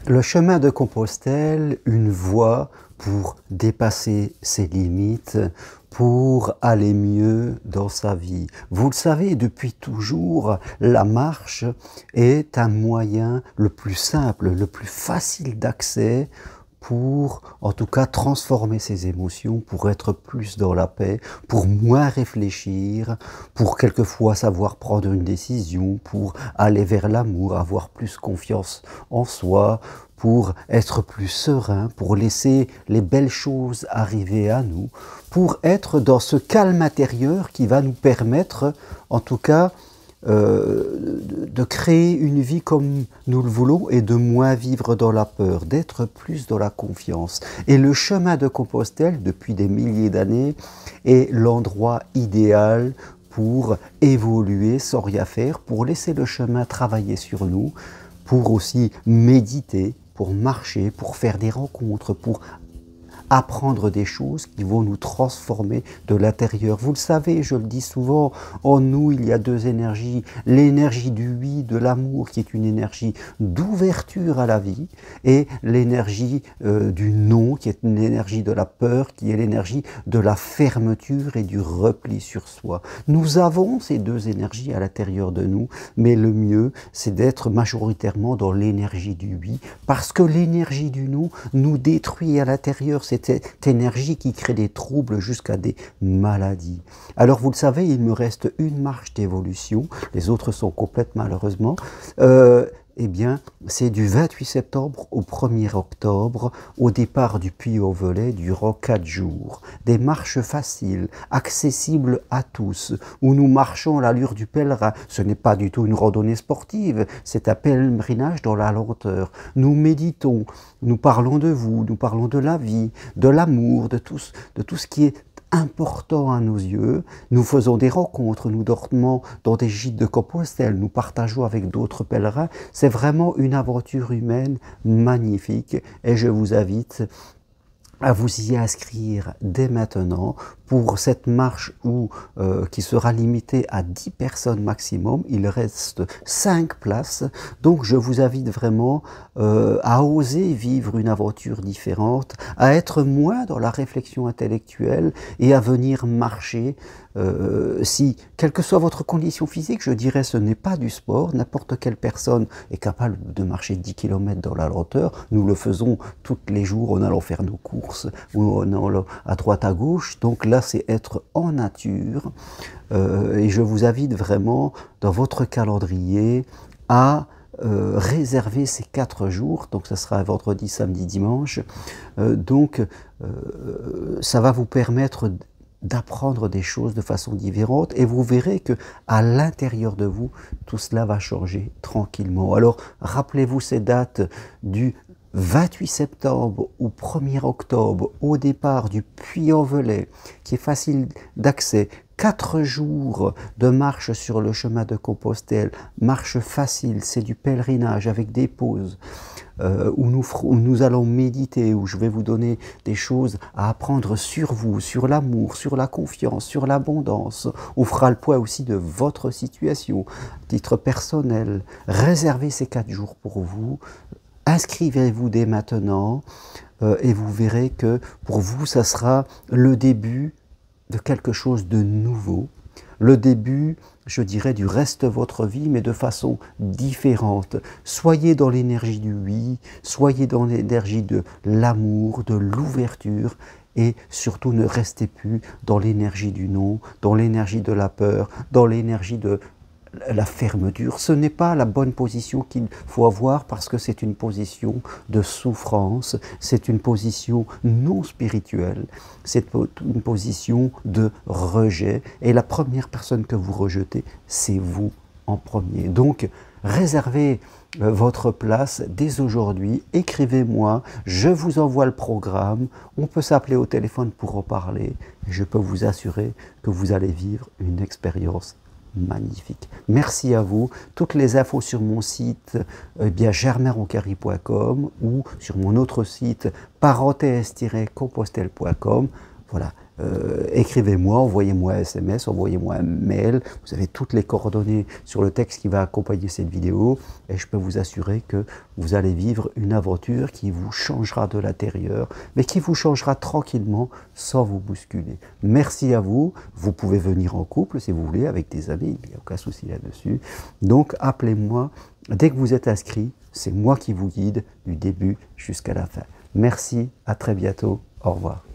Le chemin de Compostelle, une voie pour dépasser ses limites, pour aller mieux dans sa vie. Vous le savez, depuis toujours, la marche est un moyen le plus simple, le plus facile d'accès pour, en tout cas, transformer ses émotions, pour être plus dans la paix, pour moins réfléchir, pour quelquefois savoir prendre une décision, pour aller vers l'amour, avoir plus confiance en soi, pour être plus serein, pour laisser les belles choses arriver à nous, pour être dans ce calme intérieur qui va nous permettre, en tout cas, de créer une vie comme nous le voulons et de moins vivre dans la peur, d'être plus dans la confiance. Et le chemin de Compostelle, depuis des milliers d'années, est l'endroit idéal pour évoluer sans rien faire, pour laisser le chemin travailler sur nous, pour aussi méditer, pour marcher, pour faire des rencontres, pour apprendre des choses qui vont nous transformer de l'intérieur. Vous le savez, je le dis souvent, en nous, il y a deux énergies. L'énergie du oui, de l'amour, qui est une énergie d'ouverture à la vie, et l'énergie du non, qui est une énergie de la peur, qui est l'énergie de la fermeture et du repli sur soi. Nous avons ces deux énergies à l'intérieur de nous, mais le mieux, c'est d'être majoritairement dans l'énergie du oui, parce que l'énergie du non nous détruit à l'intérieur. C'est cette énergie qui crée des troubles jusqu'à des maladies. Alors vous le savez, il me reste une marche d'évolution, les autres sont complètes malheureusement. Eh bien, c'est du 28 septembre au 1er octobre, au départ du Puy-au-Velay, durant 4 jours. Des marches faciles, accessibles à tous, où nous marchons à l'allure du pèlerin. Ce n'est pas du tout une randonnée sportive, c'est un pèlerinage dans la lenteur. Nous méditons, nous parlons de vous, nous parlons de la vie, de l'amour, de tout ce qui est important à nos yeux. Nous faisons des rencontres, nous dormons dans des gîtes de Compostelle, nous partageons avec d'autres pèlerins. C'est vraiment une aventure humaine magnifique et je vous invite à vous y inscrire dès maintenant pour cette marche qui sera limitée à 10 personnes maximum. Il reste 5 places, donc je vous invite vraiment à oser vivre une aventure différente, à être moins dans la réflexion intellectuelle et à venir marcher. Quelle que soit votre condition physique, je dirais ce n'est pas du sport, n'importe quelle personne est capable de marcher 10 km dans la lenteur, nous le faisons tous les jours en allant faire nos courses ou en allant à droite à gauche, donc là c'est être en nature et je vous invite vraiment dans votre calendrier à réserver ces 4 jours, donc ça sera vendredi, samedi, dimanche, ça va vous permettre d'apprendre des choses de façon différente et vous verrez que à l'intérieur de vous, tout cela va changer tranquillement. Alors, rappelez-vous ces dates du 28 septembre au 1er octobre, au départ du Puy-en-Velay, qui est facile d'accès, 4 jours de marche sur le chemin de Compostelle, marche facile, c'est du pèlerinage avec des pauses, où nous allons méditer, où je vais vous donner des choses à apprendre sur vous, sur l'amour, sur la confiance, sur l'abondance. On fera le point aussi de votre situation, titre personnel. Réservez ces 4 jours pour vous, inscrivez-vous dès maintenant et vous verrez que pour vous, ça sera le début de quelque chose de nouveau, le début, je dirais, du reste de votre vie, mais de façon différente. Soyez dans l'énergie du oui, soyez dans l'énergie de l'amour, de l'ouverture, et surtout ne restez plus dans l'énergie du non, dans l'énergie de la peur, dans l'énergie de la fermeture. Ce n'est pas la bonne position qu'il faut avoir parce que c'est une position de souffrance, c'est une position non spirituelle, c'est une position de rejet. Et la première personne que vous rejetez, c'est vous en premier. Donc, réservez votre place dès aujourd'hui, écrivez-moi, je vous envoie le programme, on peut s'appeler au téléphone pour en parler, et je peux vous assurer que vous allez vivre une expérience magnifique. Merci à vous. Toutes les infos sur mon site germainroncari.com ou sur mon autre site parenthèse-compostelle.com. Voilà. écrivez-moi, envoyez-moi un SMS, envoyez-moi un mail. Vous avez toutes les coordonnées sur le texte qui va accompagner cette vidéo et je peux vous assurer que vous allez vivre une aventure qui vous changera de l'intérieur, mais qui vous changera tranquillement sans vous bousculer. Merci à vous. Vous pouvez venir en couple si vous voulez, avec des amis, il n'y a aucun souci là-dessus. Donc appelez-moi dès que vous êtes inscrit, c'est moi qui vous guide du début jusqu'à la fin. Merci, à très bientôt, au revoir.